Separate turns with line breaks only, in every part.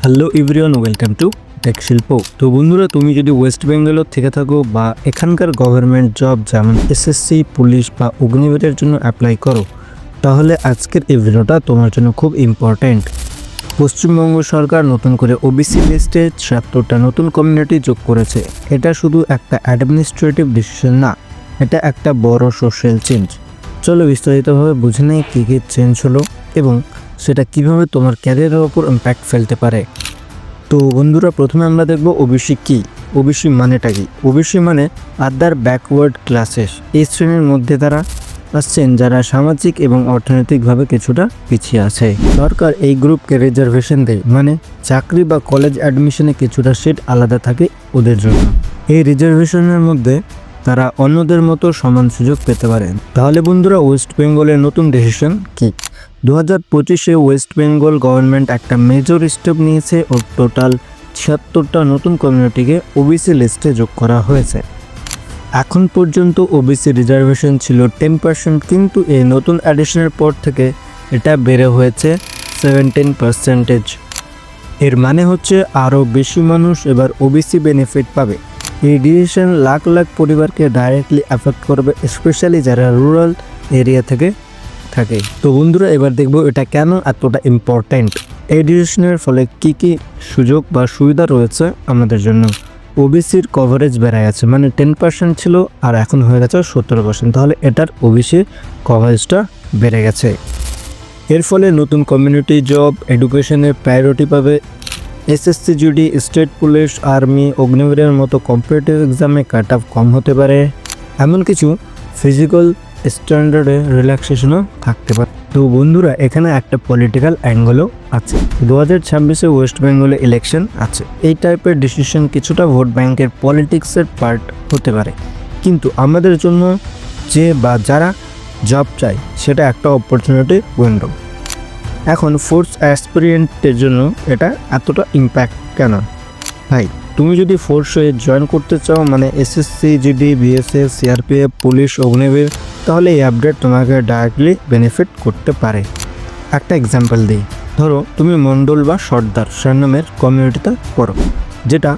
Hello everyone, welcome to Tech Shilpo. তো বন্ধুরা, তুমি যদি ওয়েস্ট বেঙ্গলের থেকে থাকো বা এখানকার গভর্নমেন্ট জব যেমন এসএসসি, পুলিশ বা অগ্নিবীরের জন্য অ্যাপ্লাই করো, তাহলে আজকের এই ভিডিওটা তোমার জন্য খুব ইম্পর্ট্যান্ট। পশ্চিমবঙ্গ সরকার নতুন করে ওবিসি লিস্টে ৭৬টা নতুন কমিউনিটি যোগ করেছে। এটা শুধু একটা অ্যাডমিনিস্ট্রেটিভ ডিসিশন না, এটা একটা বড় সোশ্যাল চেঞ্জ। চলো বিস্তারিতভাবে বুঝে নেই কী কী চেঞ্জ হলো এবং সেটা কিভাবে তোমার ক্যারিয়ারের ওপর ইম্প্যাক্ট ফেলতে পারে। তো বন্ধুরা, প্রথমে আমরা দেখব ওবিসি কী। ওবিসি মানেটা কি? ওবিসি মানে আদার ব্যাকওয়ার্ড ক্লাসেস। এই শ্রেণীর মধ্যে তারা আসছেন যারা সামাজিক এবং অর্থনৈতিকভাবে কিছুটা পিছিয়ে আছে। সরকার এই গ্রুপকে রিজার্ভেশন দেয়, মানে চাকরি বা কলেজ অ্যাডমিশনে কিছুটা সিট আলাদা থাকে ওদের জন্য। এই রিজার্ভেশনের মধ্যে তারা অন্যদের মতো সমান সুযোগ পেতে পারেন। তাহলে বন্ধুরা, ওয়েস্ট বেঙ্গলের নতুন ডিসিশন কী? 2025-এ ওয়েস্ট বেঙ্গল গভর্নমেন্ট একটা মেজর স্টেপ নিয়েছে ও টোটাল ৭৬টা নতুন কমিউনিটিকে ওবিসি লিস্টে যোগ করা হয়েছে। এখন পর্যন্ত ওবিসি রিজার্ভেশন ছিল 10%, কিন্তু এই নতুন অ্যাডিশনের পর থেকে এটা বেড়ে হয়েছে 17%। এর মানে হচ্ছে আরও বেশি মানুষ এবার ওবিসি বেনিফিট পাবে। এই ডিসিশন লাখ লাখ পরিবারকে ডাইরেক্টলি অ্যাফেক্ট করবে, স্পেশালি যারা রুরাল এরিয়া থেকে থাকে। তো বন্ধুরা, এবার দেখবো এটা কেন এতটা ইম্পর্ট্যান্ট। এই ডিসিশনের ফলে কি কি সুযোগ বা সুবিধা রয়েছে আমাদের জন্য। ওবিসির কভারেজ বেড়ে গেছে, মানে 10% ছিল আর এখন হয়ে গেছে 17%। তাহলে এটার ওবিসির কভারেজটা বেড়ে গেছে। এর ফলে নতুন কমিউনিটি জব, এডুকেশনের প্রায়োরিটি পাবে। SSC, GD, state police, army, অগ্নিবীরের মতো কম্পিটিটিভ এক্সামে কাট অফ কম হতে পারে। এমন কিছু ফিজিক্যাল স্ট্যান্ডার্ডে রিল্যাক্সেশনও থাকতে পারে। তো বন্ধুরা, এখানে একটা পলিটিক্যাল অ্যাঙ্গেলও আছে। 2026-এ ওয়েস্ট বেঙ্গলে ইলেকশন আছে। এই টাইপের ডিসিশন কিছুটা ভোট ব্যাংকের পলিটিক্সের পার্ট হতে পারে, কিন্তু আমাদের জন্য যে বা যারা জব চায় সেটা একটা অপরচুনিটি উইন্ডো। এখন ফোর্স অ্যাসপিরিয়েন্টের জন্য এটা এতটা ইম্প্যাক্ট কেন? ভাই, তুমি যদি ফোর্সে জয়েন করতে চাও, মানে SSC, GD, BSF, CRPF, police, Agniveer, তাহলে এই আপডেট তোমাকে ডাইরেক্টলি বেনিফিট করতে পারে। একটা এক্সাম্পল দিই, ধরো তুমি মণ্ডল বা সর্দার নামের কমিউনিটিতে পড়ো, যেটা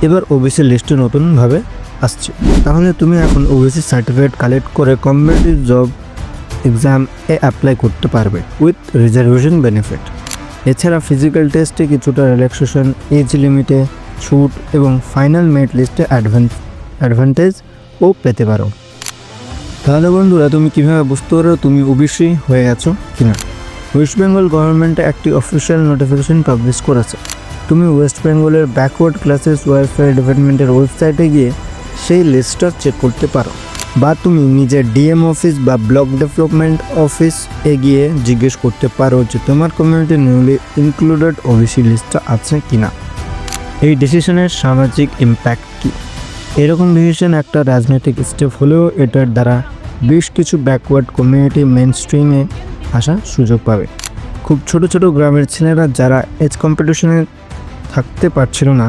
এবার ওবিসি লিস্টে নতুনভাবে আসছে। তাহলে তুমি এখন ওবিসি সার্টিফিকেট কালেক্ট করে কমিউনিটি জব এক্সাম অ্যাপ্লাই করতে পারবে উইথ রিজার্ভেশন বেনিফিট। এছাড়া ফিজিক্যাল টেস্টে কিছুটা রিল্যাক্সেশন, এজ লিমিটে ছুট এবং ফাইনাল মেরিট লিস্টে অ্যাডভান্টেজও পেতে পারো। তাহলে বন্ধুরা, তুমি কীভাবে বুঝতে পারো তুমি ওবিসি হয়ে গেছো কিনা? ওয়েস্ট বেঙ্গল গভর্নমেন্টে একটি অফিসিয়াল নোটিফিকেশন পাবলিশ করেছে। তুমি ওয়েস্ট বেঙ্গলের ব্যাকওয়ার্ড ক্লাসেস ওয়েলফেয়ার ডিপার্টমেন্টের ওয়েবসাইটে গিয়ে সেই লিস্টটা চেক করতে পারো, বা তুমি নিজের ডিএম অফিস বা ব্লক ডেভেলপমেন্ট অফিসে গিয়ে জিজ্ঞেস করতে পারো যে তোমার কমিউনিটি নিউলি ইনক্লুডেড ওবিসি লিস্টটা আছে কিনা। এই ডিসিশনের সামাজিক ইম্প্যাক্ট কী? এরকম ডিসিশন একটা রাজনৈতিক স্টেপ হলেও এটার দ্বারা বেশ কিছু ব্যাকওয়ার্ড কমিউনিটি মেন স্ট্রিমে আসার সুযোগ পাবে। খুব ছোট ছোট গ্রামের ছেলেরা যারা এজ কম্পিটিশনে থাকতে পারছিল না,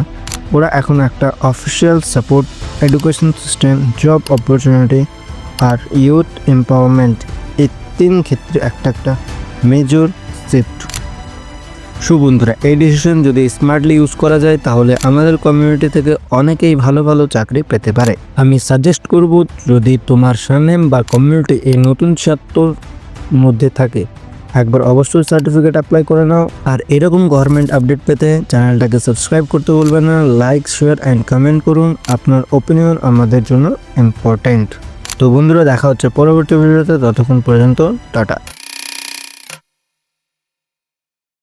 ওরা এখন একটা official support, education system, job opportunity আর ইউথ এম্পাওয়ারমেন্ট, এই 3 ক্ষেত্রে একটা মেজর শিফট। বন্ধুরা, এই ডিসিশন যদি স্মার্টলি ইউজ করা যায় তাহলে আমাদের কমিউনিটি থেকে অনেকেই ভালো ভালো চাকরি পেতে পারে। আমি সাজেস্ট করব, যদি তোমার সারনেম বা কমিউনিটি এই নতুন ৭৬ মধ্যে থাকে, একবার অবশ্যই সার্টিফিকেট অ্যাপ্লাই করে নাও। আর এরকম গভর্নমেন্ট আপডেট পেতে চ্যানেলটাকে সাবস্ক্রাইব করতে ভুলবেন না। লাইক, শেয়ার অ্যান্ড কমেন্ট করুন। আপনার ওপিনিয়ন আমাদের জন্য ইম্পর্ট্যান্ট। তো বন্ধুরা, দেখা হচ্ছে পরবর্তী ভিডিওতে। ততক্ষণ পর্যন্ত টাটা।